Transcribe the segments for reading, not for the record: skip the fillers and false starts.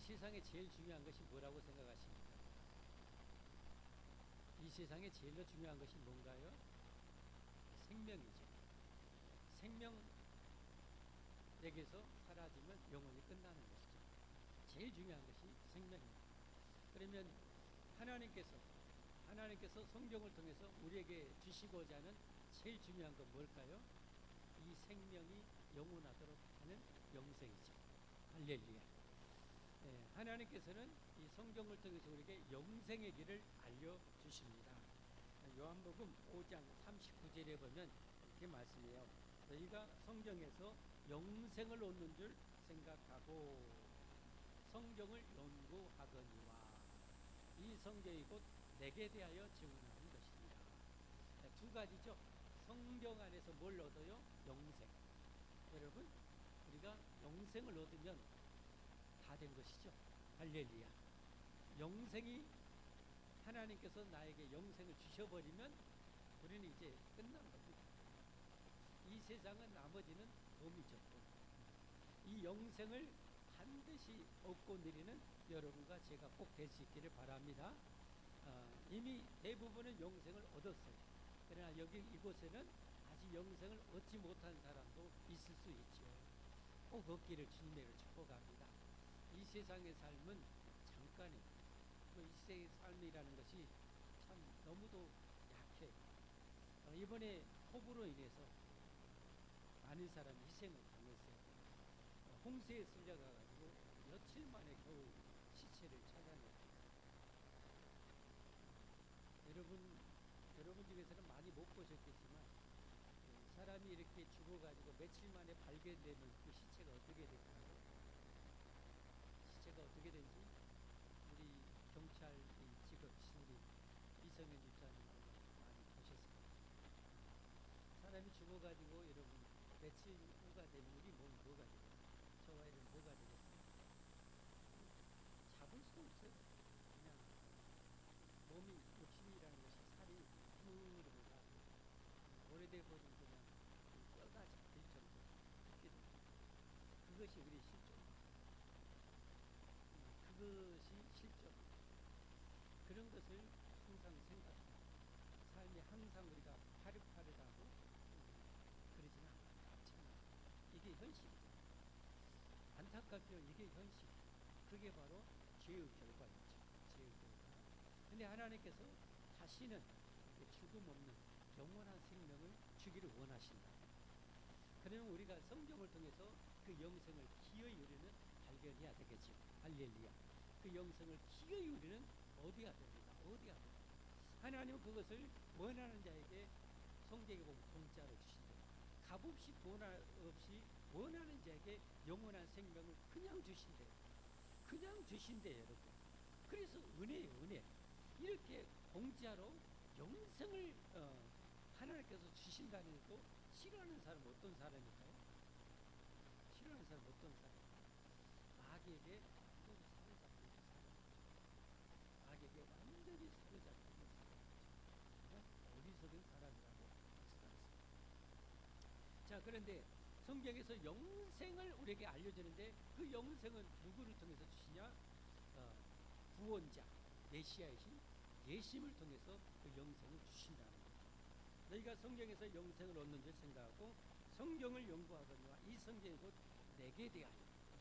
세상에 제일 중요한 것이 뭐라고 생각하십니까? 이 세상에 제일 중요한 것이 뭔가요? 생명이죠. 생명에게서 사라지면 영혼이 끝나는 것이죠. 제일 중요한 것이 생명입니다. 그러면 하나님께서 성경을 통해서 우리에게 주시고자 하는 제일 중요한 건 뭘까요? 이 생명이 영원하도록 하는 영생이죠. 할렐루야. 하나님께서는 이 성경을 통해서 우리에게 영생의 길을 알려주십니다. 요한복음 5장 39절에 보면 이렇게 말씀해요. 너희가 성경에서 영생을 얻는 줄 생각하고 성경을 연구하거니와 이 성경이 곧 내게 대하여 증언하는 것입니다. 두 가지죠. 성경 안에서 뭘 얻어요? 영생. 여러분, 우리가 영생을 얻으면 다 된 것이죠. 할렐루야. 영생이 하나님께서 나에게 영생을 주셔버리면 우리는 이제 끝난 겁니다. 이 세상은 나머지는 덤이죠. 이 영생을 반드시 얻고 누리는 여러분과 제가 꼭 될 수 있기를 바랍니다. 이미 대부분은 영생을 얻었어요. 그러나 여기 이곳에는 아직 영생을 얻지 못한 사람도 있을 수 있죠. 꼭 얻기를 주님으로 축복합니다. 이 세상의 삶은 잠깐이에요. 이 세상의 삶이라는 것이 참 너무도 약해요. 이번에 폭우로 인해서 많은 사람이 희생을 당했어요. 홍수에 쓸려가가지고 며칠 만에 겨우 시체를 찾아냈어요. 여러분 중에서는 많이 못 보셨겠지만 사람이 이렇게 죽어가지고 며칠 만에 발견되면 그 시체가 어떻게 될까요? 시체가 어떻게 되는지 우리 경찰 직업 신리 이성현 집사님하고 많이 보셨을 거예요. 사람이 죽어가지고 여러분 며칠 후가 되면 우리 몸이 뭐가 되겠어요? 저와 이런 뭐가 되겠어요? 잡을 수 없어요. 그냥 몸이 욕심이라는 것이 살이 흐르고 가고 오래돼버린 그냥 뼈가 잡힐 정도로 죽게 됩니다. 그것이 우리 실존입니다. 그것이 실존입니다. 그런 것을 항상 생각합니다. 삶이 항상 우리가 파릇파릇하고 그러지는 않잖아요. 이게 현실이죠. 안타깝죠. 이게 현실이에요. 그게 바로 죄의 결과였죠. 죄의 결과. 근데 하나님께서 다시는 죽음 없는 영원한 생명을 주기를 원하신다. 그러면 우리가 성경을 통해서 그 영생을 기어이 우리는 발견해야 되겠죠. 할렐루야. 그 영생을 기어이 우리는 얻어야 됩니다. 얻어야 됩니다. 하나님은 그것을 원하는 자에게 성경에 보면 공짜로 주신대요. 값없이 돈 없이 원하는 자에게 영원한 생명을 그냥 주신대요. 그냥 주신대요, 여러분. 그래서 은혜예요, 은혜. 이렇게 공짜로 영생을 하나님께서 주신다는 것도 싫어하는 사람은 어떤 사람일까요? 싫어하는 사람은 어떤 사람일까요? 마귀에게 완전히 사로잡힌 사람. 마귀에게 완전히 사로잡힌 사람이죠. 어리석은 사람이라고 할 수가 있습니다. 자, 그런데 성경에서 영생을 우리에게 알려주는데 그 영생은 누구를 통해서 주시냐? 구원자, 메시아이신 예수님을 통해서 그 영생을 주신다는 거죠. 너희가 성경에서 영생을 얻는 줄 생각하고 성경을 연구하거니와 이 성경이 곧 내게 대하여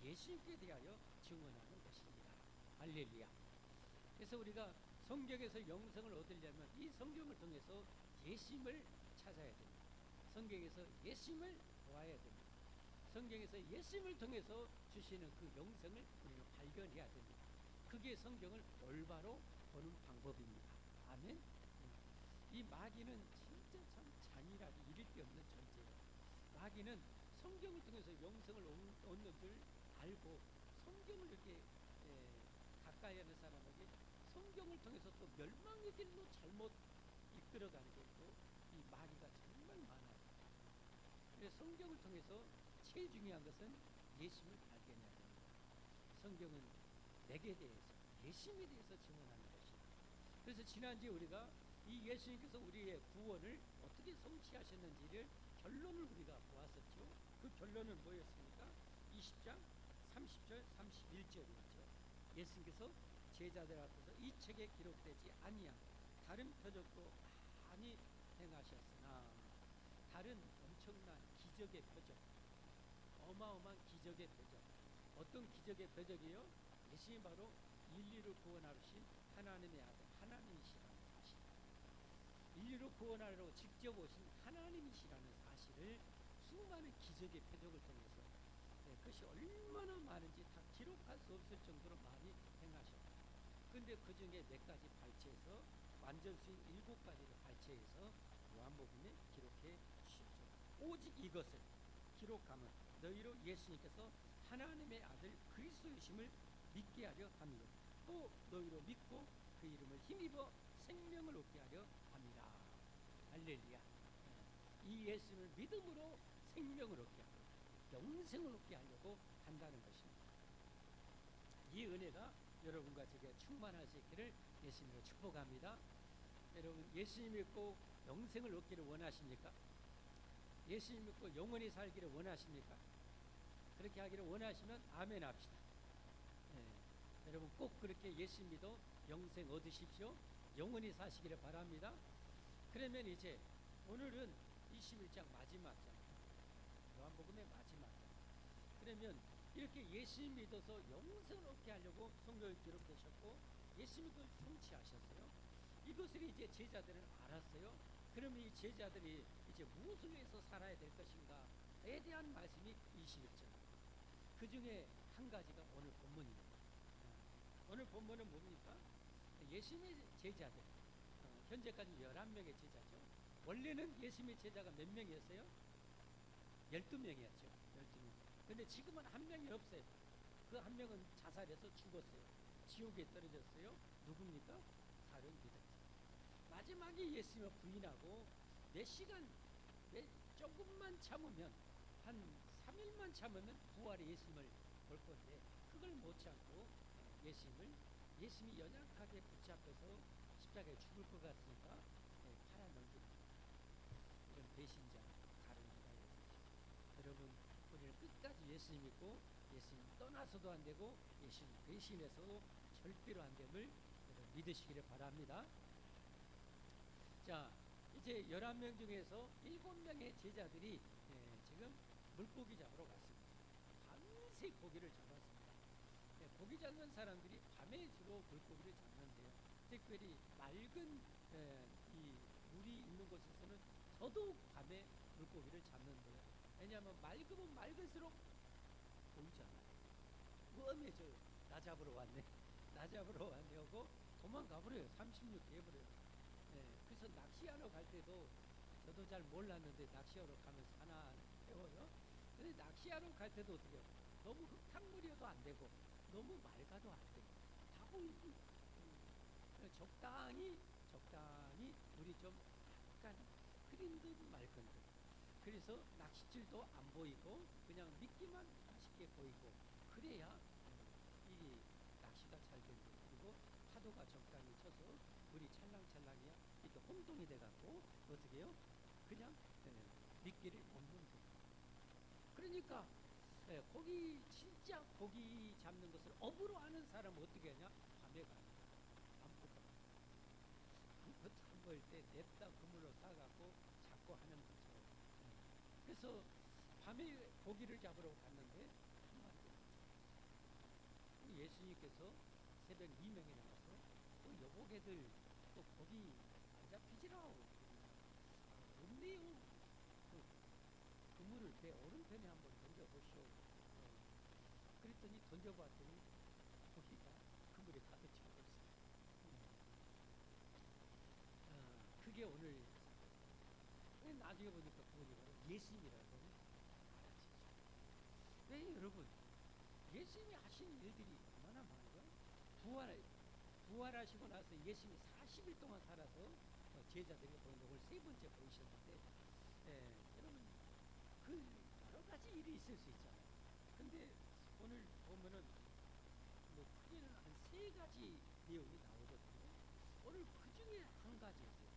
예수님께 대하여 증언하는 것입니다. 할렐루야. 그래서 우리가 성경에서 영생을 얻으려면 이 성경을 통해서 예수님을 찾아야 됩니다. 성경에서 예수님을 보아야 됩니다. 성경에서 예수님을 통해서 주시는 그 영생을 우리는 발견해야 됩니다. 그게 성경을 올바로 보는 방법입니다. 아멘. 이 마귀는 진짜 참 잔인하게 이를 데 없는 존재예요. 마귀는 성경을 통해서 영생을 얻는 줄 알고 성경을 이렇게 가까이 하는 사람에게 성경을 통해서 또 멸망의 길로 잘못 이끌어가는 게 있고 이 마귀가 정말 많아요. 그래서 성경을 통해서 제일 중요한 것은 예수님을 발견해야 됩니다. 성경은 내게 대해서 예수님에 대해서 증언하는 것입니다. 그래서 지난주에 우리가 이 예수님께서 우리의 구원을 어떻게 성취하셨는지를 결론을 우리가 보았었죠. 그 결론은 뭐였습니까? 20장 30절 31절이었죠. 예수님께서 제자들 앞에서 이 책에 기록되지 아니한 다른 표적도 많이 행하셨으나 다른 엄청난 기적의 표적, 어마어마한 기적의 표적, 어떤 기적의 표적이요? 예수님 바로 인류를 구원하신 하나님의 아들 하나님이시라는 사실, 인류를 구원하러 직접 오신 하나님이시라는 사실을 수많은 기적의 표적을 통해서 그것이 얼마나 많은지 다 기록할 수 없을 정도로 많이 행하셨다. 그런데 그 중에 몇 가지 발췌해서 완전수인 7가지를 발췌해서 요한복음에 기록해 주셨죠. 오직 이것을 기록하면 너희로 예수님께서 하나님의 아들 그리스도이심을 믿게 하려 합니다. 또 너희로 믿고 그 이름을 힘입어 생명을 얻게 하려 합니다. 할렐루야. 이 예수를 믿음으로 생명을 얻게 하고 영생을 얻게 하려고 한다는 것입니다. 이 은혜가 여러분과 제게 충만할 수 있기를 예수님으로 축복합니다. 여러분 예수님 믿고 영생을 얻기를 원하십니까? 예수님 믿고 영원히 살기를 원하십니까? 그렇게 하기를 원하시면 아멘 합시다. 여러분 꼭 그렇게 예수 믿어 영생 얻으십시오. 영원히 사시기를 바랍니다. 그러면 이제 오늘은 21장 마지막 장, 요한복음의 마지막 장. 그러면 이렇게 예수 믿어서 영생을 얻게 하려고 성경에 기록되셨고 예수 믿고 성취하셨어요. 이것을 이제 제자들은 알았어요. 그러면 이 제자들이 이제 무엇을 위해서 살아야 될 것인가에 대한 말씀이 21절. 그 중에 한 가지가 오늘 본문입니다. 오늘 본문은 뭡니까? 예수님의 제자들, 현재까지 11명의 제자죠. 원래는 예수님의 제자가 몇 명이었어요? 12명이었죠. 12명. 근데 지금은 한 명이 없어요. 그 한 명은 자살해서 죽었어요. 지옥에 떨어졌어요. 누굽니까? 다른 유다. 마지막에 예수님을 부인하고 몇 시간, 조금만 참으면 한 3일만 참으면 부활의 예수님을 볼 건데 그걸 못 참고 예수님이 연약하게 붙잡혀서 십자가에 죽을 것 같으니까 팔아 넘깁니다. 이런 배신자, 다른 유다였습니다. 여러분 우리는 끝까지 예수님 믿고 예수님 떠나서도 안 되고 예수님 배신해서도 절대로 안 됨을 믿으시기를 바랍니다. 자, 이제 11명 중에서 7명의 제자들이 지금 물고기 잡으러 갔습니다. 밤새 고기를 잡았습니다. 고기 잡는 사람들이 밤에 주로 물고기를 잡는데요. 특별히 맑은 이 물이 있는 곳에서는 더더욱 밤에 물고기를 잡는데요. 왜냐하면 맑으면 맑을수록 보이잖아요. 뻔해져. 나 잡으러 왔네. 나 잡으러 왔네 하고 도망가버려요. 36 해버려요. 그래서 낚시하러 갈 때도 저도 잘 몰랐는데 낚시하러 가면서 하나 배워요. 근데 낚시하러 갈 때도 어떻게 해요? 너무 흙탕물이어도 안 되고 너무 맑아도 안 되고 다 보이고 적당히 물이 좀 약간 흐린 듯 맑은 듯. 그래서 낚싯줄도 안 보이고 그냥 미끼만 맛있게 보이고 그래야 이 낚시가 잘 되고 그리고 파도가 적당히 쳐서 물이 찰랑찰랑이야 이렇게 혼동이 돼갖고 어떻게 해요? 그냥 미끼를 없는 듯. 그러니까 진짜 고기 잡는 것을 업으로 아는 사람은 어떻게 하냐? 밤에 가요. 아무것도 안 보일 때 냅다 그물로 싸갖고 잡고 하는 거죠. 그래서 밤에 고기를 잡으러 갔는데 예수님께서 새벽 2명이 나와서 또 여보게들 또 고기 안 잡히지라고 없네요. 그물을 배 오른편에 한번 던져보시오. 그랬더니 던져봤더니 고기가 그물에 가득 차고 있어요. 그게 오늘 나중에 보니까 그분이 바로 예수님이라고 알아지죠. 네, 여러분 예수님이 하신 일들이 얼마나 많은가요? 부활하시고 나서 예수님이 40일 동안 살아서 제자들에게 보이는 오늘 세 번째 보이셨는데 여러분 그 여러 가지 일이 있을 수 있잖아요. 근데 오늘 보면은 뭐 크게는 한 3가지 내용이 나오거든요. 오늘 그 중에 한 가지였어요.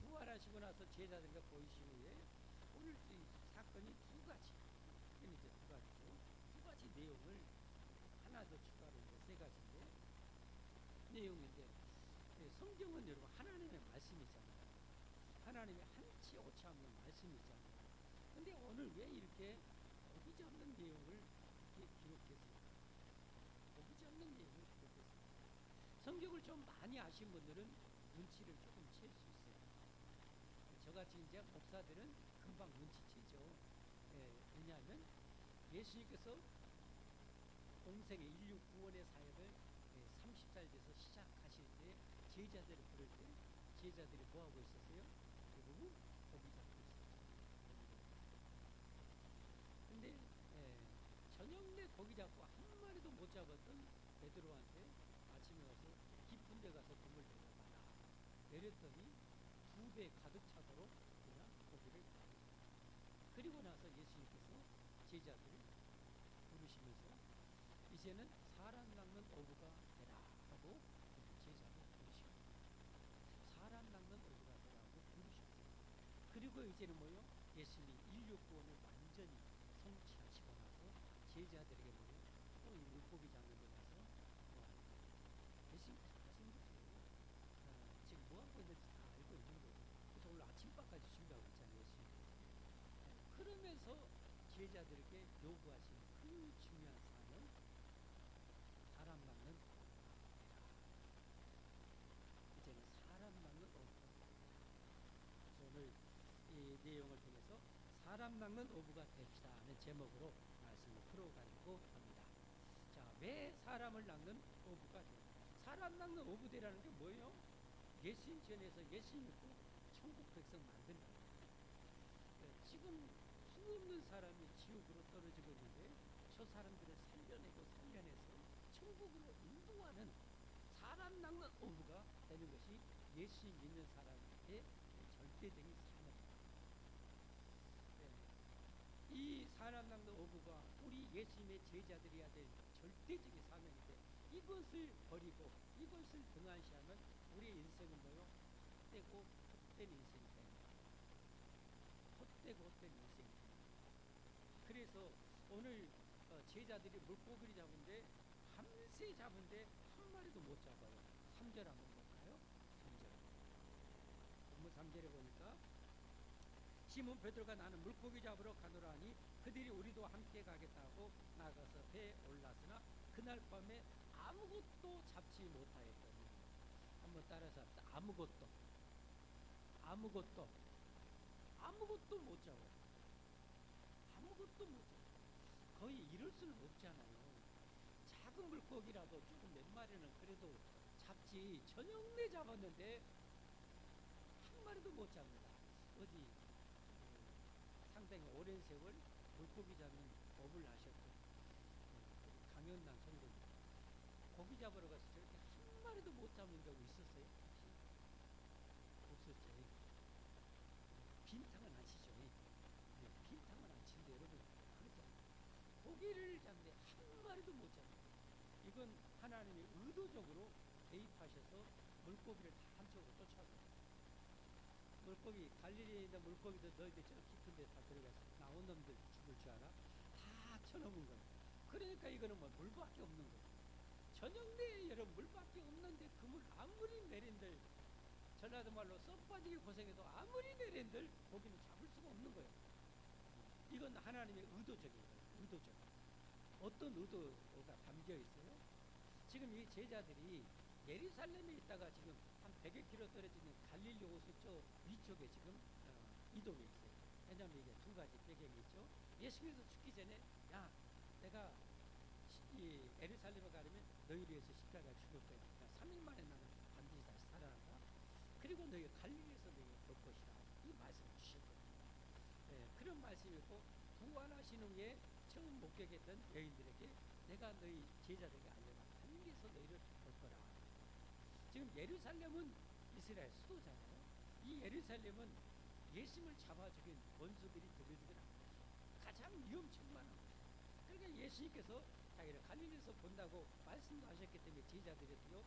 부활하시고 나서 제자들과 보이신 후에 오늘 이 사건이 2가지. 이제 2가지죠. 2가지 내용을 하나 더 추가로 3가지인데 내용인데 성경은 여러분 하나님의 말씀이잖아요. 하나님의 한치 오차 없는 말씀이잖아요. 근데 오늘 왜 이렇게 보이지 않는 내용을 이렇게 기록했을까? 보이지 않는 내용을 기록했을까? 성경을 좀 많이 아신 분들은 눈치를 조금 챌 수 있어요. 저같이 이제 목사들은 금방 눈치채죠. 왜냐하면 예수님께서 공생의 인류 구원의 사역을 30살 돼서 시작하실 때 제자들을 부를 때 제자들이 뭐하고 있었어요? 대부분 고기 잡고 있었죠. 근데 저녁 내 고기 잡고 한 마리도 못 잡았던 베드로한테 아침에 와서 깊은 데 가서 그물 내려봐라. 내렸더니 2배 가득 차도록 그냥 고기를 그리고 나서 예수님께서 제자들을 부르시면서 이제는 사람 낚는 어부가 되라 하고 제자를 부르시고 사람 낚는 어부가 되라 하고 부르셨어요. 그리고 이제는 뭐요? 예수님이 인류 구원을 완전히 성취하시고 나서 제자들에게 뭐요? 또 이 물고기 잡는 데 가서 예수님께서 하신 거죠. 지금 뭐 하고 있는지 다 알고 있는 거죠. 그래서 오늘 아침밥까지 준비하고 있잖아요. 예수님께서. 그러면서 제자들에게 요구하신 그 중요한 사명 사람 낚는 어부가 되라. 이제는 사람 낚는 어부가 되라. 그래서 오늘 이 내용을 통해서 사람 낚는 어부가 됩시다 하는 제목으로 말씀을 풀어가려고 합니다. 자, 왜 사람을 낚는 어부가 되라? 사람 낚는 어부 되라는 게 뭐예요? 예수님 전에서 예수님 믿고 천국 백성 만든다. 지금 수없는 사람이 지옥으로 떨어지고 있는데 저 사람들을 살려내서 천국으로 인도하는 사람 낚는 어부가 되는 것이 예수 믿는 사람의 절대적인 사명입니다. 이 사람 낚는 어부가 우리 예수님의 제자들이어야 될 절대적인 사명인데 이것을 버리고 이것을 등한시하면 우리의 인생은 뭐요? 헛되고 헛된 인생이 됩니다. 헛되고 헛된 인생이 됩니다. 그래서 오늘 제자들이 물고기를 잡은데 밤새 잡은데 한 마리도 못 잡아요. 3절 한번 볼까요? 3절. 본문 3절에 보니까 시몬 베드로가 나는 물고기 잡으러 가노라 하니 그들이 우리도 함께 가겠다고 나가서 배에 올랐으나 그날 밤에 아무것도 잡지 못하였더니 한번 따라서 합시다. 아무것도 못 잡아요. 아무것도 못 잡아요. 거의 이럴 수는 없잖아요. 작은 물고기라도 조금 몇 마리는 그래도 잡지 저녁 내 잡았는데 한 마리도 못 잡니다. 어디 상당히 오랜 세월 물고기 잡는 업을 하셨던 강연남 성도님 고기 잡으러 가서 저렇게 한 마리도 못 잡는 적 있었어요? 없었죠. 빈탕은 안 치죠. 빈탕은 안 치는데 여러분 그렇잖아요. 고기를 잡는데 한 마리도 못 잡아요. 이건 하나님이 의도적으로 개입하셔서 물고기를 다 한쪽으로 쫓아가요. 물고기 갈릴리에 있는 물고기들 너희들 저 깊은 데 다 들어가서 나온 놈들 죽을 줄 알아? 다 쳐놓은 거예요. 그러니까 이거는 뭐 물밖에 없는 거예요. 저녁 내에 여러분 물밖에 없는데 그 물 아무리 내린들 전라도 말로 썩 빠지게 고생해도 아무리 내린들 고기는 잡을 수가 없는 거예요. 이건 하나님의 의도적인 거예요. 의도적. 어떤 의도가 담겨 있어요? 지금 이 제자들이 예루살렘에 있다가 지금 한 100여 킬로 떨어지는 갈릴리 호수 쪽 위쪽에 지금 이동해 있어요. 왜냐하면 이게 두 가지 배경이 있죠. 예수님께서 죽기 전에 야 내가 이 예루살렘에 가려면 너희를 위해서 십자가에 죽을 거야. 3일 만에 나는 반드시 다시 살아난다. 그리고 너희가 갈릴리에서 너희가 볼 것이다. 이 말씀을 주셨거든요. 그런 말씀이고 부활하신 후에 처음 목격했던 여인들에게 내가 너희 제자들에게 알려라. 갈릴리에서 너희를 볼 거라. 지금 예루살렘은 이스라엘 수도잖아요. 이 예루살렘은 예수님을 잡아 죽인 원수들이 들어들어갑니다. 가장 위험천만한 거예요. 그러니까 예수님께서 자기를 갈릴리에서 본다고 말씀도 하셨기 때문에 제자들이도요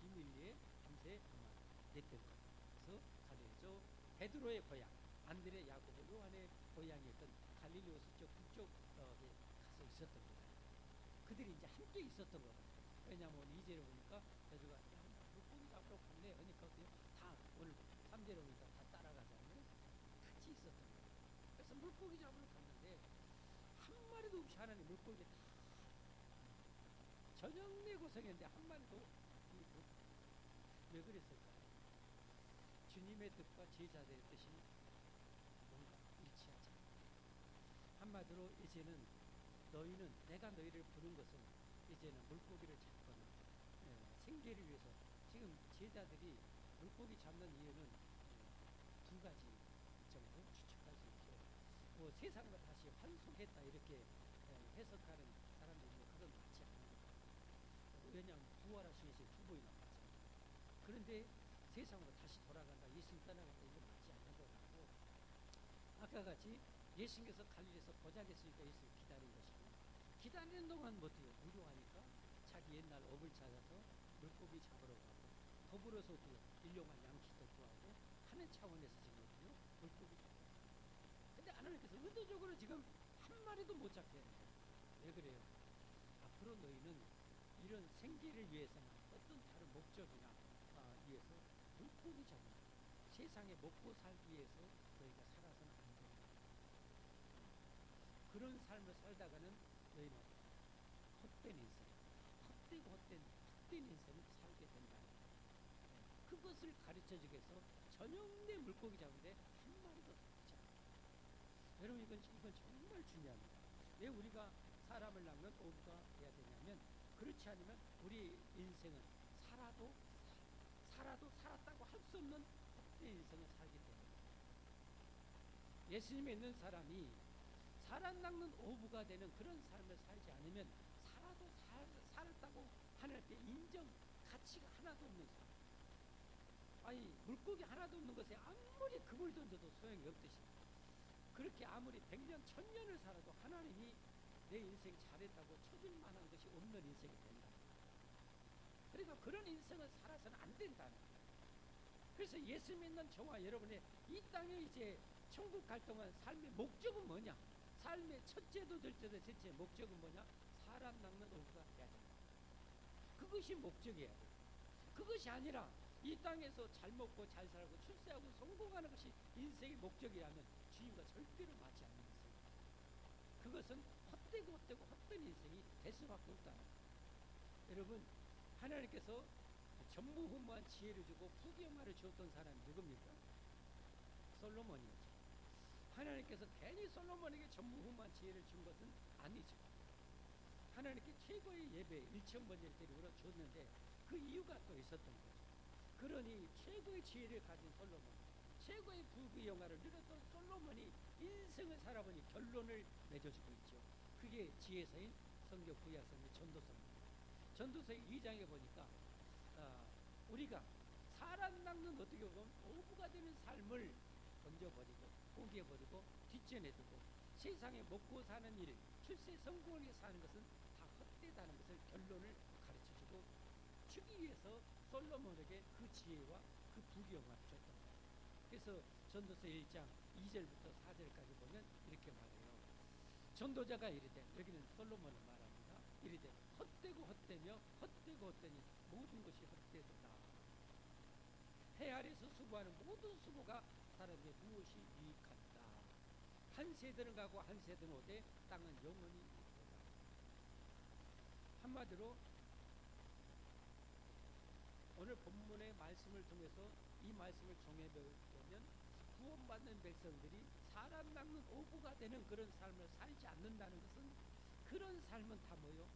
비밀리에 밤새 냈던 거예요. 그래서 갈릴리죠. 베드로의 고향, 안드레, 야고보, 요한의 고향이었던 갈릴리 호수 쪽 북쪽 가서 있었던 거예요. 그들이 이제 함께 있었던 거예요. 왜냐하면 이제를 보니까 베드로가 때문에 그러니까 다 오늘 3대로니까 다 따라가잖아요. 같이 있었던 거예요. 그래서 물고기 잡으러 갔는데 한 마리도 없이 하나님 물고기 다 저녁 내 고생했는데 한 마리도 왜 그랬을까요? 주님의 뜻과 제자들의 뜻이 뭔가 일치하지 않아요. 한마디로 이제는 너희는 내가 너희를 부른 것은 이제는 물고기를 잡거나 생계를 위해서 지금 제자들이 물고기 잡는 이유는 두 가지 정도 추측할 수 있죠. 뭐 세상과 다시 환속했다 이렇게 해석하는 사람들이 그건 맞지 않는 거예요. 왜냐하면 부활하신 예수의 두 번이나 봤잖아요. 그런데 세상으로 다시 돌아간다, 예수님 떠나간다 이건 맞지 않는 거라고. 아까 같이 예수님께서 갈릴리에서 도착했으니까 예수님 기다린 것이고 기다리는 동안 뭐 어때요? 무료하니까 자기 옛날 업을 찾아서 물고기 잡으러 가고 더불어서 일용할 양식도 구하고 하는 차원에서 지금 어때요? 물고기 잡으러 가고. 근데 하나님께서 의도적으로 지금 한 마리도 못 잡게 하는 거예요. 왜 그래요? 앞으로 너희는 이런 생계를 위해서나 어떤 다른 목적이나 위해서 물고기 잡는 세상에 먹고 살기 위해서 너희가 살아서는 안 된다. 그런 삶을 살다가는 너희는 헛된 인생, 헛된 인생을 살게 된다. 그것을 가르쳐주기 위해서 저녁 내 물고기 잡는데 한 마리도 잡지 않아요. 여러분 이건 정말 중요합니다. 왜 우리가 사람을 낳으면 어부가 돼야 되냐면 그렇지 않으면 우리 인생은 살았다고 할 수 없는 헛된 인생을 살게 됩니다. 예수님에 있는 사람이 사람 낚는 어부가 되는 그런 삶을 살지 않으면 살았다고 하나님께 인정 가치가 하나도 없는 사람. 아니 물고기 하나도 없는 것에 아무리 금을 던져도 소용이 없듯이 그렇게 아무리 100년 1000년을 살아도 하나님이 내 인생 잘했다고 쳐줄 만한 것이 없는 인생이 된다. 그러니까 그런 인생을 살아서는 안 된다는 거예요. 그래서 예수 믿는 저와 여러분의 이 땅에 이제 천국 갈 동안 삶의 목적은 뭐냐? 삶의 첫째도 둘째도 셋째 목적은 뭐냐? 사람 낚는 어부가 돼야 된다. 그것이 목적이어야 돼요. 그것이 아니라 이 땅에서 잘 먹고 잘 살고 출세하고 성공하는 것이 인생의 목적이라면 주님과 절대로 맞지 않는 인생입니다. 그것은 헛된 인생이 될 수밖에 없다는 거예요. 여러분 하나님께서 전무후무한 지혜를 주고 부귀영화를 주었던 사람이 누굽니까? 솔로몬이었죠. 하나님께서 괜히 솔로몬에게 전무후무한 지혜를 준 것은 아니죠. 하나님께 최고의 예배 1000번째를 줬는데 그 이유가 또 있었던 거죠. 그러니 최고의 지혜를 가진 솔로몬, 최고의 부귀영화를 누렸던 솔로몬이 인생을 살아보니 결론을 맺어주고 있죠. 그게 지혜서인 성경 구약성의 전도서입니다. 전도서 2장에 보니까 우리가 사람 낚는 어떻게 보면 어부가 되는 삶을 던져버리고 포기해버리고 뒷전에 두고 세상에 먹고 사는 일, 출세 성공을 위해 사는 것은 다 헛되다는 것을 결론을 가르쳐주고 주기 위해서 솔로몬에게 그 지혜와 그 부귀영화를 줬던 거예요. 그래서 전도서 1장 2절부터 4절까지 보면 이렇게 말해요. 전도자가 이르되, 여기는 솔로몬을 말합니다. 이르되 헛되고 헛되며 헛되고 헛되니 모든 것이 헛되도다. 해 아래서 수고하는 모든 수고가 사람에게 무엇이 유익하다. 한 세대는 가고 한 세대는 오되 땅은 영원히 있도다. 한마디로 오늘 본문의 말씀을 통해서 이 말씀을 정해보면 구원받는 백성들이 사람 낚는 어부가 되는 그런 삶을 살지 않는다는 것은 그런 삶은 다 뭐요?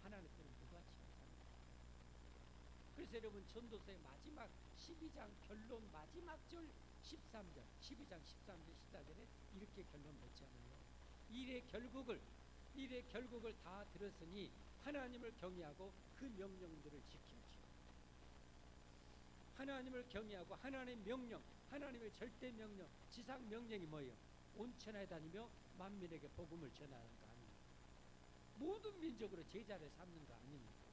하나님께는 무가치한 삶입니다. 그래서 여러분 전도서의 마지막 12장 결론 마지막 절 13절 12장 13절 14절에 이렇게 결론 맺잖아요. 일의 결국을 다 들었으니 하나님을 경외하고 그 명령들을 지키지. 하나님을 경외하고 하나님의 명령, 하나님의 절대 명령, 지상 명령이 뭐예요? 온 천하에 다니며 만민에게 복음을 전하는 거 아닙니까? 모든 민족으로 제자를 삼는 거 아닙니까?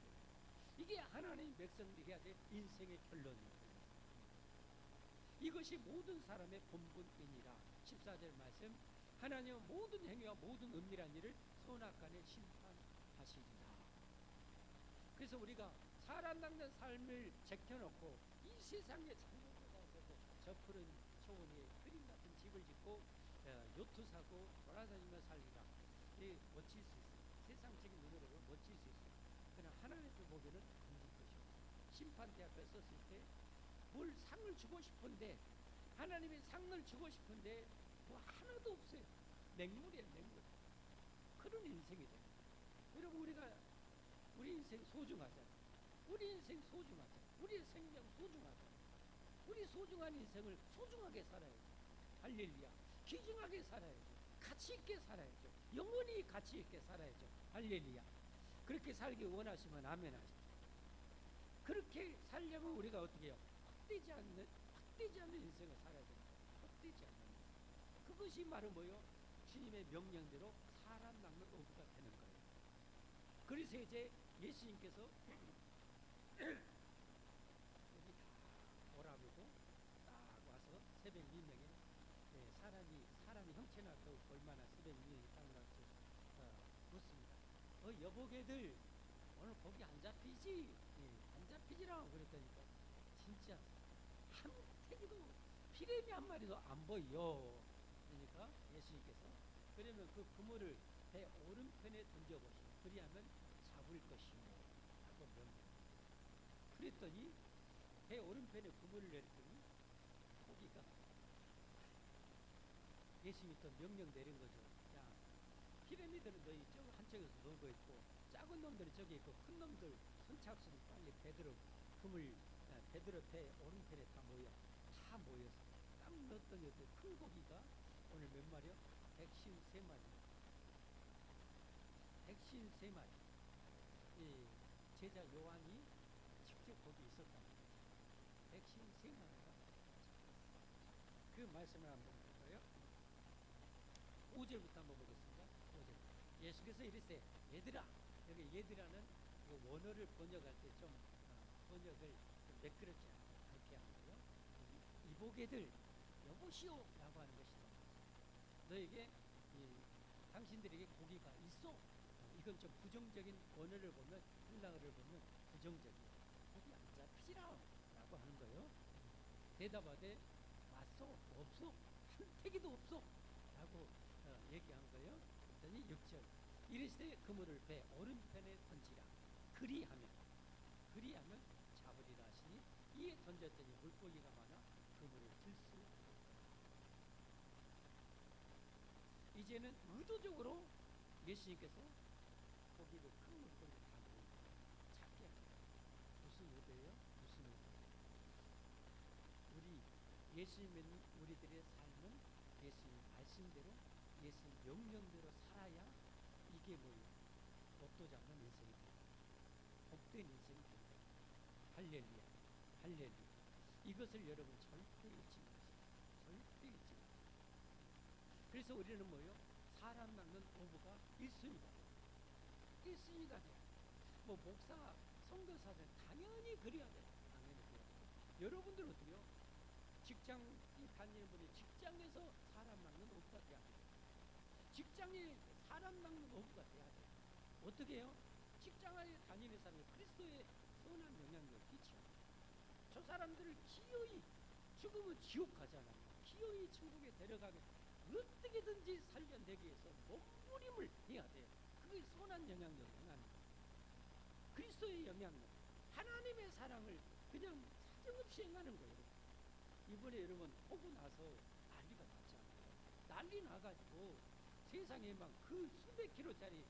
이게 하나님의 백성들이 해야 될 인생의 결론이에요. 이것이 모든 사람의 본분이니라. 14절 말씀, 하나님은 모든 행위와 모든 은밀한 일을 선악간에 심판하시리라. 그래서 우리가 사람 낚는 삶을 제껴놓고 이 세상에 장로교가서도 저 푸른 초원에 그림 같은 집을 짓고 요트 사고 돌아다니며 살리라. 멋질 수 있어요. 세상적인 눈으로 멋질 수 있어요. 그러나 하나님 앞에 보기에는 금질 것이 없어요. 심판대 앞에 섰을 때 뭘 상을 주고 싶은데, 하나님의 상을 주고 싶은데 뭐 하나도 없어요. 맹물이에요, 맹물. 그런 인생이 돼요. 여러분, 우리 인생 소중하잖아요. 우리 인생 소중하잖아요. 우리의 생명 소중하잖아요. 우리 소중한 인생을 소중하게 살아야죠. 할렐루야. 귀중하게 살아야죠. 가치 있게 살아야죠. 영원히 가치 있게 살아야죠. 할렐루야. 그렇게 살기 원하시면 아멘 하십시오. 그렇게 살려면 우리가 어떻게 해요? 헛되지 않는 인생을 살아야 됩니다. 헛되지 않는 인생. 그것이 바로 뭐요? 주님의 명령대로 사람 낚는 어부가 되는 거예요. 그래서 이제 예수님께서 여기 다 오라고 딱 와서 새벽 민명에 사람이 형체나 더 얼마나 새벽 민명이 딱 와서 묻습니다. 여보게들 오늘 고기 안 잡히지? 안 잡히지라고 그랬다니까 진짜 한 태기도 피레미 한 마리도 안 보여. 그러니까 예수님께서 그러면 그 그물을 배 오른편에 던져보시오. 그리하면 잡을 것이요 하고 명령. 그랬더니 배 오른편에 그물을 내렸더니 고기가, 예수님이 또 명령 내린 거죠. 야, 피라미드는 너희 저 한쪽에서 놀고 있고 작은 놈들이 저기 있고 큰 놈들 선착순 빨리 베드로 배 오른편에 다 모여서 딱 넣었더니 큰 고기가 오늘 몇 마리요? 153마리. 153마리. 이 제자 요한이 직접 거기 있었단 말이에요. 153마리가 그 말씀을 한번 볼까요? 5절부터 한번 보겠습니다. 5절. 예수께서 이르시되 얘들아, 여기 얘들아는 그 원어를 번역할 때 좀 번역을 좀 매끄럽지 않게 하는 거예요. 이보게들 여보시오 라고 하는 것이다. 너에게 당신들에게 고기가 있어. 이건 좀 부정적인 원어를 보면, 헬라어를 보면 부정적이에요. 고기 안 잡히지라 라고 하는 거예요. 대답하되 왔어? 없어? 한 태기도 없어? 라고 얘기한 거예요. 그랬더니 6절. 이르시되 그물을 배 오른편에 던지라. 그리하면 잡으리라 하시니 이에 던졌더니 물고기가 많아 그물을 들 수 없다. 이제는 의도적으로 예수님께서 고기를 큰 물고기를 다 잡게 합니다. 무슨 의도예요? 무슨 의도? 예수님 믿는 우리들의 삶은 예수님 말씀대로, 예수님 명령대로 살아야 이게 뭐예요? 복도 잡는 인생이 됩니다. 복된 인생이 됩니다. 할렐루야, 할렐루야. 이것을 여러분 절대 잊지 마십시오. 절대 잊지 마십시오. 그래서 우리는 뭐예요? 사람 낚는 어부가 1순위가 돼요. 1순위가 돼요. 뭐 목사, 선교사들 당연히 그래야 돼요. 당연히 그래야 돼요. 여러분들 어떻게요? 직장에 다니는 분이 직장에서 사람 낚는 어부가 돼야 돼요. 직장에 사람 낚는 어부가 돼야 돼요. 어떻게 해요? 직장에 다니는 사람이 그리스도의 선한 영향력을 끼쳐요. 저 사람들을 기어이, 죽으면 지옥 가잖아요. 기어이 천국에 데려가게 어떻게든지 살려내기 위해서 몸부림을 해야 돼요. 그게 선한 영향력을 행하는 거예요. 그리스도의 영향력, 하나님의 사랑을 그냥 사정없이 행하는 거예요. 이번에 여러분 오고 나서 난리가 났잖아요. 난리 나가지고 세상에 막 그 수백 킬로짜리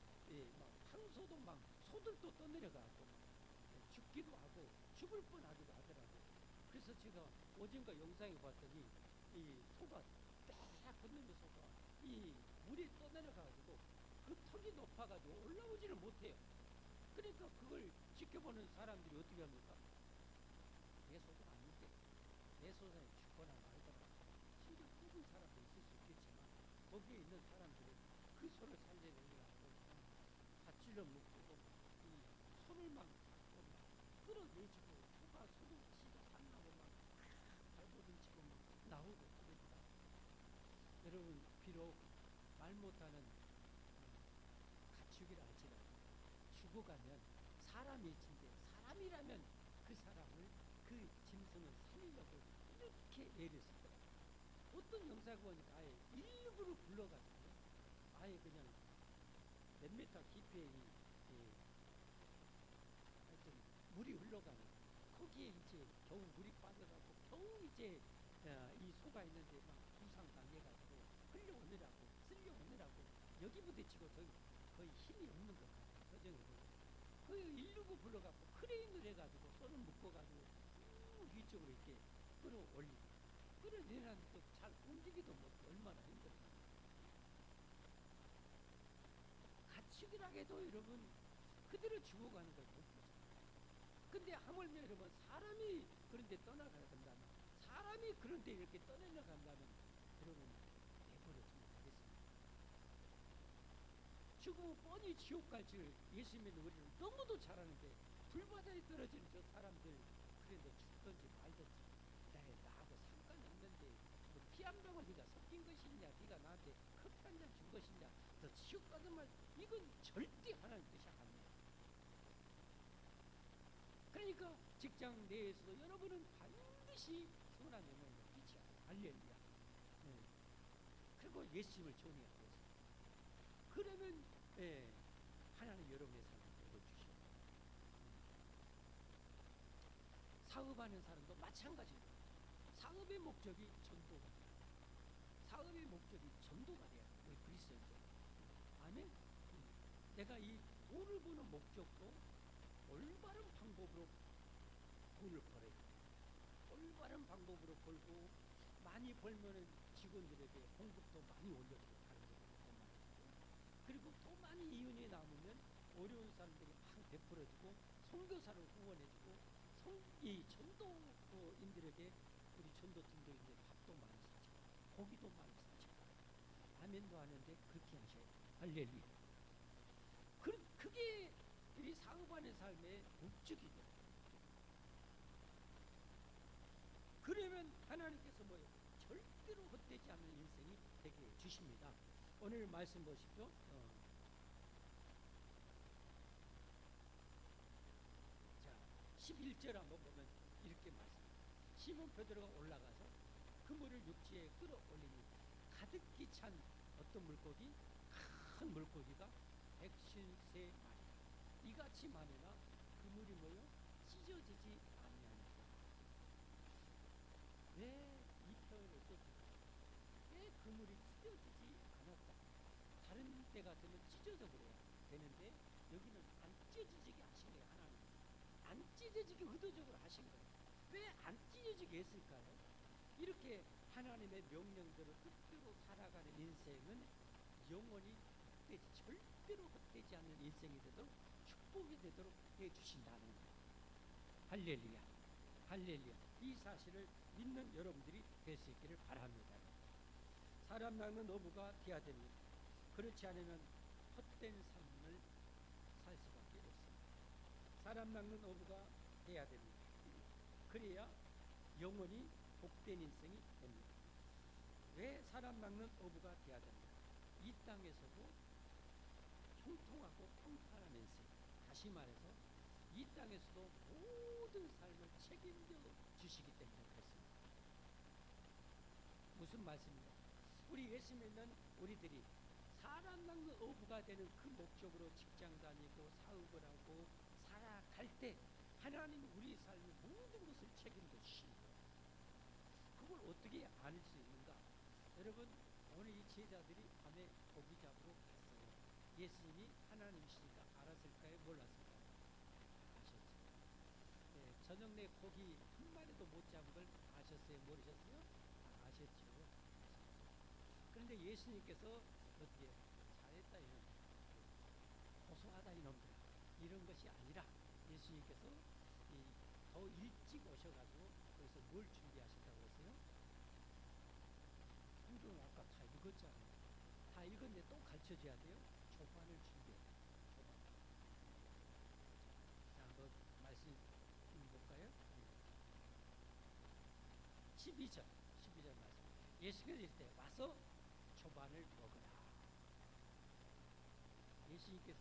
막 황소도 막 소들도 떠내려가고 죽기도 하고 죽을 뻔하기도 하더라고요. 그래서 제가 어젠가 영상에 봤더니 이 소가 딱 걷는 소가 이 물이 떠내려가지고 그 턱이 높아가지고 올라오지를 못해요. 그러니까 그걸 지켜보는 사람들이 어떻게 합니까? 내 소가 아닌데 내 소가 죽거나 말거나 심지어 죽은 사람도 있을 수 있겠지만 거기에 있는 사람들이 그 소를 살려내려고 밧줄로 묶고 이 소를 막 끌어내주고 소가 소도 지가 산나고 막 발버둥 치고 막 나오고 그러니까 여러분 비록 말 못하는 가축이라 할지라도 죽어가면 사람이 있는데 사람이라면 그 사람을 그 짐승은 살리려고 이렇게 내렸을 거예요. 어떤 영사가 보니까 아예 일부러 불러가지고 아예 그냥 몇 미터 깊이에 하여튼 물이 흘러가는 거기에 이제 겨우 물이 빠져가고 겨우 이제 이 소가 있는데 막 부상당해가지고 흘려오느라고 쓸려오느라고 여기 부딪히고 저기 거의 힘이 없는 것 같아요. 그 정도로 그 일루고 불러갖고 크레인을 해가지고 손을 묶어가지고 쭉 위쪽으로 이렇게 끌어올리고 끌어내놨는데 잘 움직이도 못해. 얼마나 힘들어요. 가축이라고 해도 여러분 그대로 죽어가는 걸 못 보죠. 근데 하물며 여러분 사람이 그런데 떠나가야 된다면 사람이 그런데 이렇게 떠내려간다면 여러분 내버려지 못하겠습니다. 죽으면 뻔히 지옥 갈 줄 예수 믿는 우리는 너무도 잘하는데 불바다에 떨어지는 저 사람들 그런데 죽든지 말든지 나하고 상관이 없는데 뭐 피 한 방울 네가 섞인 것이냐 네가 나한테 커피 한 잔 준 것이냐 너 지옥 가는 말 이건 절대 하나님 뜻이 아니에요. 그러니까 직장 내에서도 여러분은 반드시 선한 영혼을 비치야 할렐루야. 그리고 예수님을 전해야 돼요. 그러면 하나님 여러분의 삶을 내어주시고 사업하는 사람도 마찬가지입니다. 사업의 목적이 전도가 돼요. 사업의 목적이 전도가 돼야 돼요. 우리 그리스도인들. 아멘. 내가 이 돈을 버는 목적도 올바른 방법으로 돈을 벌어야 돼요. 올바른 방법으로 벌고 많이 벌면은 직원들에게 공급도 많이 올려주고 다른 데도 더 많이 주고 그리고 더 많이 이윤이 남으면 어려운 사람들에게 막 베풀어주고 선교사를 후원해주고 이 전도인들에게 우리 전도팀도 이제 밥도 많이 사주고 고기도 많이 사주고 아멘도 하는데 그렇게 하셔야 돼요. 할렐루야. 그게 우리 사업하는 삶의 목적이죠. 그러면 하나님께서 뭐예요? 절대로 헛되지 않는 인생이 되게 주십니다. 오늘 말씀 보십시오. 11절 한번 보면 이렇게 말씀합니다. 시몬 베드로가 올라가서 그물을 육지에 끌어올리니 가득히 찬 어떤 물고기? 큰 물고기가 153마리 이같이 많으나 그물이 뭐요? 찢어지지 아니하니라. 왜 이 표현을 썼을까요? 왜 그물이 찢어지지 않았다? 다른 때 같으면 찢어져 버려야 되는데 여기는 안 찢어지게 하신 거예요. 하나님 안 찢어지게 의도적으로 하신 거예요. 왜 안 찢어지게 했을까요? 이렇게 하나님의 명령대로 뜻대로 살아가는 인생은 영원히 절대로 헛되지 않는 인생이 되도록 축복이 되도록 해주신다는 거예요. 할렐루야. 할렐루야. 이 사실을 믿는 여러분들이 될 수 있기를 바랍니다. 사람 낚는 어부가 되어야 됩니다. 그렇지 않으면 헛된 삶을 살 수밖에 없습니다. 사람 낚는 어부가 되어야 됩니다. 그래야 영원히 복된 인생이 됩니다. 왜 사람 낚는 어부가 되어야 됩니다. 이 땅에서도 형통하고 평탄한 인생, 다시 말해서 이 땅에서도 모든 삶을 책임져 주시기 때문에 그렇습니다. 무슨 말씀입니까? 우리 예수 믿는 우리들이 사람 낚는 어부가 되는 그 목적으로 직장 다니고 사업을 하고 살아갈 때 하나님이 우리 삶의 모든 것을 책임져 주시는 거예요. 그걸 어떻게 알 수 있는가? 여러분 오늘 이 제자들이 밤에 고기 잡으러 갔어요. 예수님이 하나님이시니까 알았을까요? 몰랐을까요? 아셨죠. 저녁 내 고기 한 마리도 못 잡은 걸 아셨어요? 모르셨어요? 아셨죠. 그런데 예수님께서 어떻게 잘했다 이놈, 고소하다 이놈들 이런 것이 아니라 예수님께서 더 일찍 오셔가지고 거기서 뭘 준비하셨다고 했어요? 성경을 아까 다 읽었잖아요. 다 읽었는데 또 가르쳐줘야 돼요. 조반을 준비해야 돼요. 조반. 자, 한번 말씀 볼까요? 12절 말씀. 예수께서 이랬을 때 와서 조반을 먹으라. 예수님께서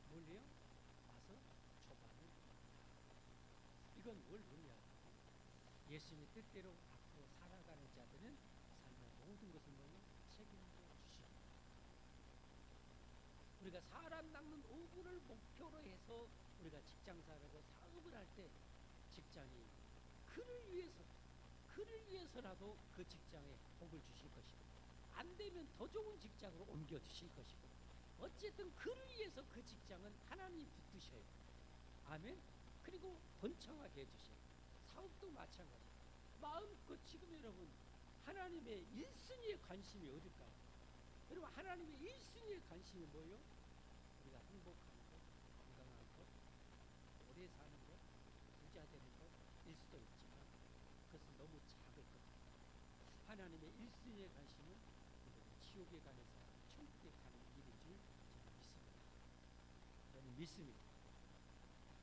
뭘래요? 와서 조반을 먹으라. 이건 뭘 의미하죠? 예수님의 뜻대로 앞으로 살아가는 자들은 삶의 모든 것을 뭐요? 책임져 주십니다. 우리가 사람 낚는 오분을 목표로 해서 우리가 직장생활하고 사업을 할 때 직장이 그를 위해서라도 그 직장에 복을 주실 것이고, 안 되면 더 좋은 직장으로 옮겨 주실 것이고, 어쨌든 그를 위해서 그 직장은 하나님이 붙드셔요. 아멘. 그리고 번창하게 해주셔요. 사업도 마찬가지. 마음껏 지금 여러분 하나님의 1순위의 관심이 어딜까요? 여러분 하나님의 1순위의 관심이 뭐예요? 우리가 행복한 것, 건강한 것, 오래 사는 것, 부자 되는 것일 수도 있지만 그것은 너무 작을 겁니다. 하나님의 1순위의 관심은 지옥에 가는 사람, 천국에 가는 길인 줄 저는 믿습니다. 저는 믿습니다.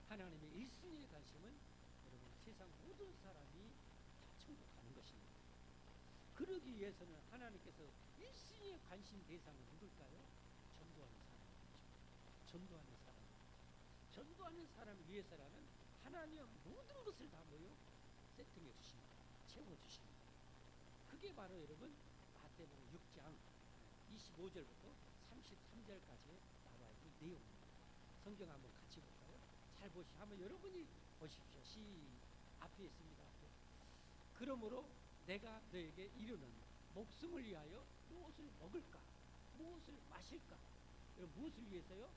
하나님의 1순위의 관심은 여러분 세상 모든 사람이 다 천국 가는 것입니다. 그러기 위해서는 하나님께서 1순위의 관심 대상은 누굴까요? 전도하는 사람이죠. 전도하는 사람. 전도하는 사람을 위해서라는 하나님의 모든 것을 다 뭐요? 세팅해 주십니다. 채워주십니다. 그게 바로 여러분 마태복음 6장 25절부터 33절까지 나와 있는 내용입니다. 성경 한번 같이 볼까요? 잘 보시죠. 한번 여러분이 보십시오. 앞에 있습니다. 앞에. 그러므로 내가 너에게 이르는 목숨을 위하여 무엇을 먹을까? 무엇을 마실까? 무엇을 위해서요?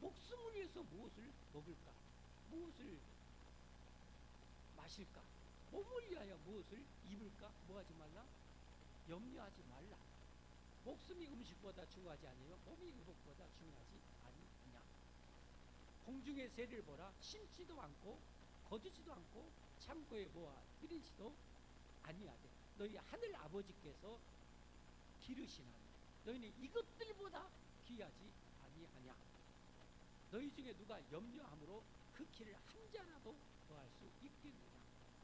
목숨을 위해서 무엇을 먹을까? 무엇을 마실까? 몸을 위하여 무엇을 입을까? 뭐하지 말라? 염려하지 말라. 목숨이 음식보다 중요하지 아니요 몸이 의복보다 중요하지 아니냐. 공중의 새를 보라. 심지도 않고 거두지도 않고 창고에 모아 들이지도 아니하되 너희 하늘 아버지께서 기르시나니 너희는 이것들보다 귀하지 아니하냐. 너희 중에 누가 염려함으로 그 키를 한 자라도 더할 수 있겠느냐.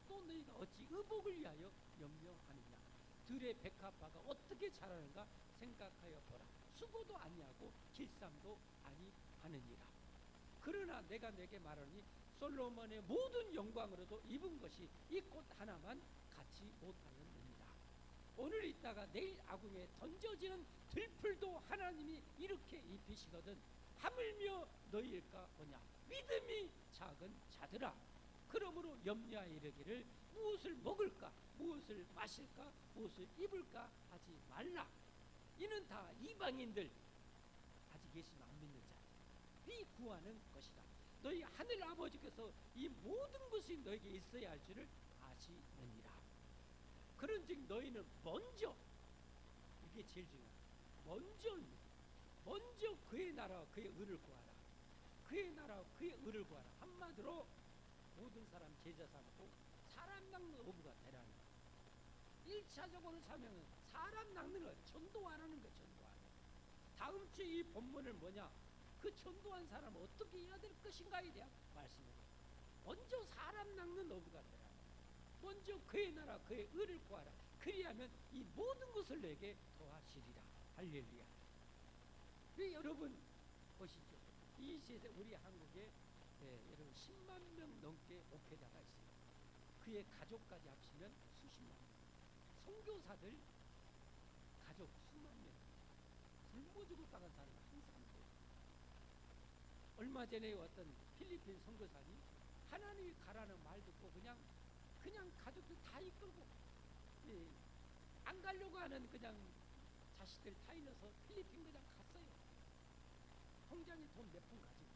또 너희가 어찌 의복을 위하여 염려하느냐. 들의 백합화가 어떻게 자라는가 생각하여 보라. 수고도 아니하고 길쌈도 아니하느니라. 그러나 내가 내게 말하니 솔로몬의 모든 영광으로도 입은 것이 이 꽃 하나만 갖지 못하였느니라. 오늘 있다가 내일 아궁에 던져지는 들풀도 하나님이 이렇게 입히시거든 하물며 너희일까 보냐. 믿음이 작은 자들아. 그러므로 염려하여 이르기를 무엇을 먹을까 무엇을 마실까 무엇을 입을까 하지 말라. 이는 다 이방인들 아직 예수님 안 믿는 자들이 구하는 것이다. 너희 하늘 아버지께서 이 모든 것이 너에게 있어야 할 줄을 아시느니라. 그런즉 너희는 먼저, 이게 제일 중요하다. 먼저 그의 나라와 그의 의를 구하라. 그의 나라와 그의 의를 구하라. 한마디로 모든 사람 제자 삼고 사람 낚는 어부가 되라는 거예요. 1차적으로 사명은 사람 낚는 거예요. 전도하라는 거예요. 전도하라. 다음 주 이 본문을 뭐냐? 그 전도한 사람은 어떻게 해야 될 것인가에 대한 말씀이에요. 먼저 사람 낚는 어부가 되라. 먼저 그의 나라 그의 의를 구하라. 그리하면 이 모든 것을 내게 더하시리라. 할렐루야. 여러분 보시죠. 이 시대 우리 한국에 여러분 10만 명 넘게 목회자가 있습니다. 그의 가족까지 합치면 수십만 명. 선교사들 가족 수만 명. 굶어 죽을 당한 사람이 항상 있어요. 얼마 전에 왔던 필리핀 선교사님 하나님이 가라는 말 듣고 그냥 가족들 다 이끌고 안 가려고 하는 그냥 자식들 다 일러서 필리핀 그냥 갔어요. 통장에 돈 몇 푼 가지고.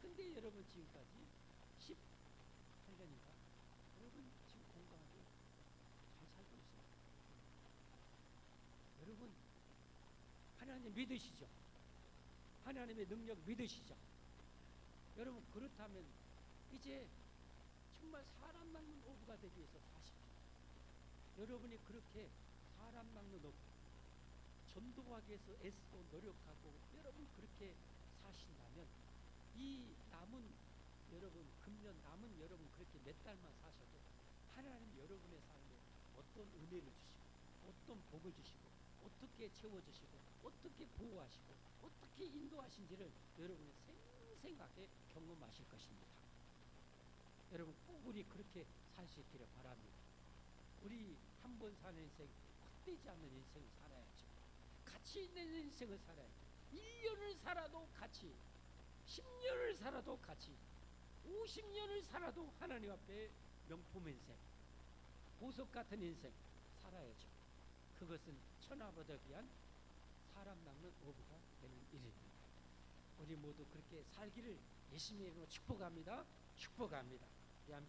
근데 여러분 지금까지 18년인가 여러분 지금 건강하게 잘 살고 있습니다. 여러분 하나님 믿으시죠? 하나님의 능력 믿으시죠? 여러분 그렇다면 이제 정말 사람 낚는 어부가 되기 위해서 사십시오. 여러분이 그렇게 사람 낚는 어부 전도하기 위해서 애쓰고 노력하고 여러분 그렇게 사신다면 이 남은 여러분 금년 남은 여러분 그렇게 몇 달만 사셔도 하나님 여러분의 삶에 어떤 은혜를 주시고 어떤 복을 주시고 어떻게 채워주시고 어떻게 보호하시고 어떻게 인도하신지를 여러분이 생생하게 경험하실 것입니다. 여러분 꼭 우리 그렇게 살 수 있기를 바랍니다. 우리 한 번 사는 인생, 헛되지 않는 인생을 살아야죠. 가치 있는 인생을 살아야죠. 1년을 살아도 가치, 10년을 살아도 가치, 50년을 살아도 하나님 앞에 명품 인생, 보석 같은 인생 살아야죠. 그것은 천하보다 귀한 사람 낚는 어부가 되는 일입니다. 우리 모두 그렇게 살기를 예수님의 이름으로 축복합니다. 축복합니다.